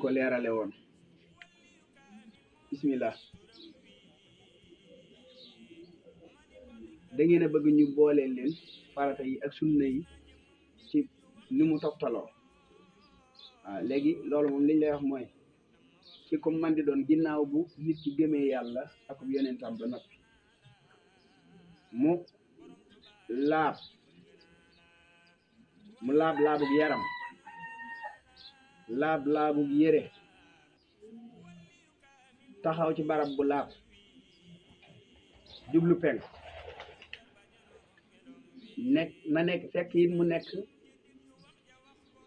ko leerale woon bismillah da ngeen a bëgg ñu boole leen farata yi ak sunna yi ci ni mu toftaloo waaw léegi loolu moom liñ lay wax mooy ci comme man di doon ginnaaw bu nit ki gëmee yàlla ak yonentam ba noppi mu laab laabug yaram laabug yére taxaw ci barab bu laab jublu penk nekk fekk it mu nekk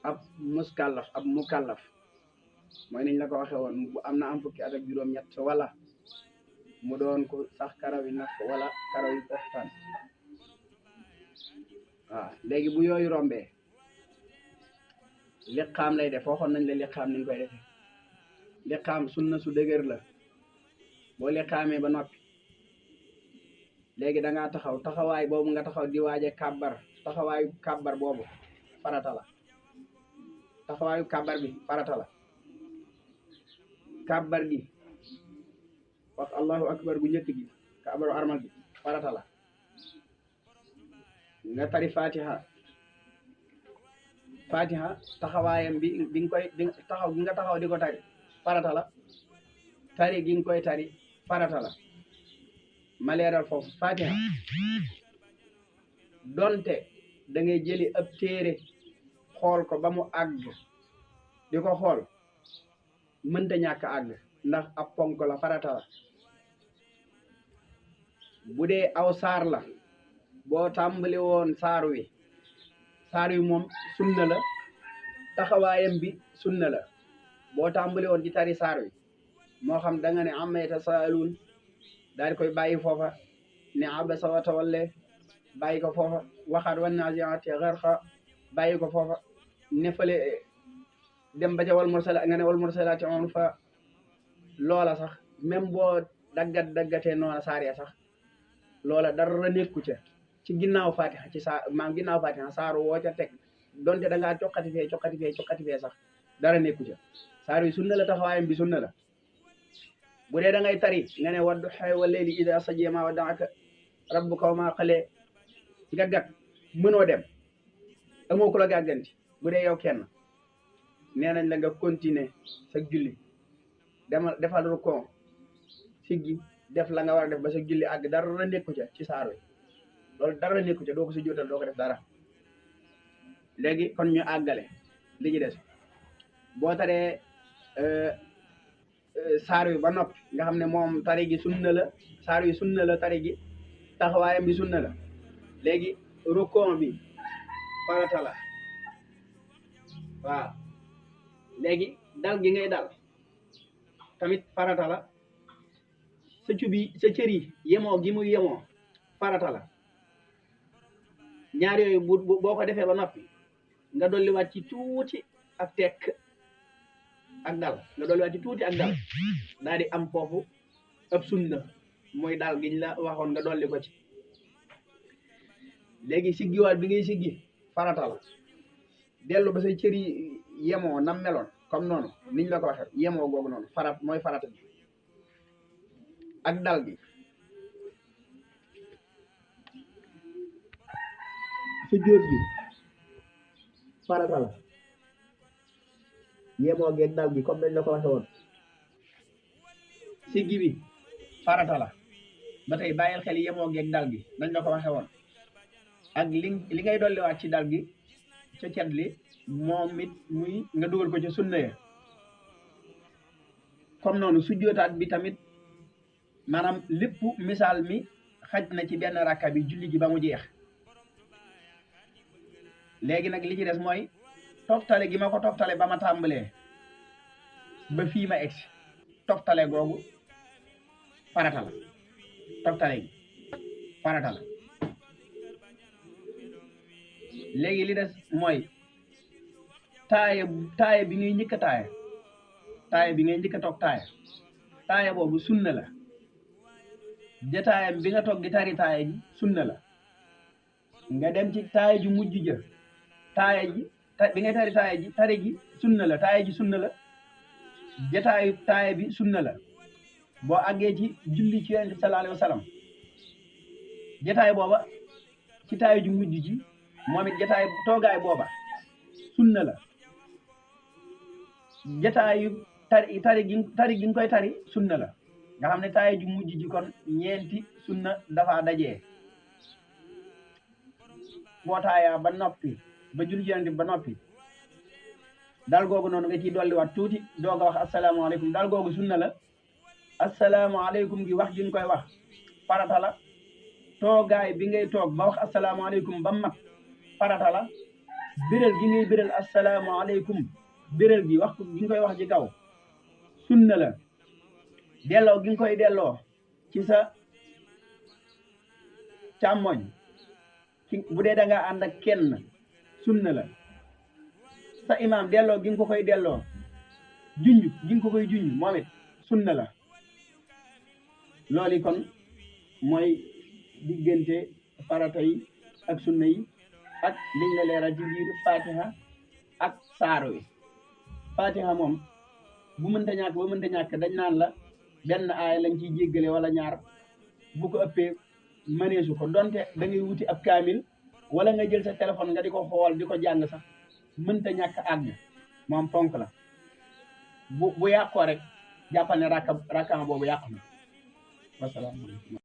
ab mukallaf mooy niñ la ko waxe woon bu am na am fukki at ak juróom-ñett wala mu doon ko sax karaw yi nag wala karaw yi poxtaan waaw léegi bu yooyu rombee liqaam lay def waxoon nañ la liqaam niñ koy defee liqaam sunna su dëgër la boo liqaamee ba noppi léegi da ngaa taxawaay boobu nga taxaw di waaje kàbbar taxawaayu kàbbar boobu farata la taxawaayu kàbbar bi farata la kàbbar gi wax allahu akbar bu njëkk gi kàbbaru armal gi farata la nga tari fatiha taxawaayam bi nga koy taxaw gi nga taxaw di ko tari farata la tari gi nga koy tari farata la ma leeral foofu fatiha donte da ngay jëli ab téere xool ko ba mu àgg di ko xool mënta ñàkk àgg ndax ab ponk la farata la bu dee aw saar la boo tàmbali woon saar wi moom sunna la taxawaayam bi sunna la boo tàmbali woon ci tari saar wi moo xam da nga ne amma yatasaaluun daal di koy bàyyi foofa ne abasa wa tawalla bàyyi ko foofa waxaat wan nazi'aati gharqa bàyyi ko foofa ne fële dem ba ca wal mursala nga ne wal mursalaati urfa loola sax même boo daggatee noona saariya sax loola dara nekku ca ci ginnaaw fatiha ci ginnaaw fatiha saaru woo ca teg donte da ngaa coqati fee sax dara nekku ca saar yi sunna la taxawaayam bi sunna la bu dee da ngay tari nga ne wadduhaa wal layli idaa sajaa maa waddaaka rabbuka wa maa qalee gàggat mënoo dem amoo ku la gàgganti bu dee yow kenn nee nañ la nga continuer sa julli defal rukon siggi def la nga war a def ba sa julli àgg dara nekku ca ci saar wi loolu dara nekku ca doo ko si jootal doo ko def dara léegi kon ñu àggale li ci des boo taree saar wi ba noppi nga xam ne moom tari gi sunna la saar wi sunna la tari gi taxawaayam bi sunna la léegi rukon bi farata la waaw léegi dal gi ngay dal tamit farata la sa cër yi yemoo gi muy yemoo farata la ñaar yooyu boo ko defee ba noppi nga dolliwaat ci tuuti ak tekk ak dal nga dolliwaat ci tuuti ak dal daal di am foofu ëpp sunna mooy daal giñ la waxoon nga dolli ko ci léegi siggiwaat bi ngay siggi farata la dellu ba say cër yi yemoo nam meloon comme noonu niñ la ko waxee yemoo googu noonu mooy farata bi ak dal gi sujjóot bi farata la yemoo geeg dal gi comme dañ la ko waxe woon siggi bi farata la ba tey bàyyil xel yemoo geeg dal gi dañ la ko waxe woon ak li ngay dolliwaat ci dal gi ca cet li moom it muy nga dugal ko ci sunna ya comme noonu sujjóotaat bi tamit maanaam lépp misaal mi xaj na ci benn rakka bi julli gi ba mu jeex léegi nag li ci des mooy toftale gi ma ko toftale ba ma tàmbalee ba fii ma egsi toftale googu farata la toftale gi farata la léegi li des mooy taaya bi ngay njëkk a taaya bi ngay njëkk a toog taaya boobu sunna la jataayam bi nga toog di tari taaya ji sunna la nga dem ci taaya ju mujj ja taaya ji bi ngay tari taaya ji tari gi sunna la taaya ji sunna la jataayu taaya bi sunna la boo àggee ci julli ci yonent bi sallallahu alayhi wa sallam jataay booba ci taayu ju mujj ji moom it jataay toogaay booba sunna la jataayu tari gi nga koy tari sunna la nga xam ne taayu ju mujj ji kon ñeenti sunna dafa dajee boo taayaa ba noppi ba julli ci yonent bi ba noppi dal googu noonu nga ciy dolliwaat tuuti doog a wax asalaamaaleykum dal googu sunna la asalaamaaleykum gi wax gi nga koy wax farata la toogaay bi ngay toog ba wax asalaamaaleykum ba mat farata la biral gi ngay biral asalaamaaleykum biral gi wax gi nga koy wax ci kaw sunna la delloo gi nga koy delloo ci sa càmmoñ bu dee da nga ànd ak kenn sunna la sa imaam delloo gi nga ko koy delloo junj gi nga ko koy junj moom it sunna la loolu kon mooy diggante farata yi ak sunna yi ak liñ la leeral ci biir fatiha ak saaro yi fatiha moom bu mënta ñàkk dañ naan la benn aaya lañ ciy jéggale wala ñaar bu ko ëppee mëneesu ko donte da ngay wuti ab kaamil wala nga jël sa téléphone nga di ko xool di ko jàng sax mënta ñàkk àgg moom ponk la bu yàqoo rek jàppal ne rakka boobu yàqu na wasalaamaaleykum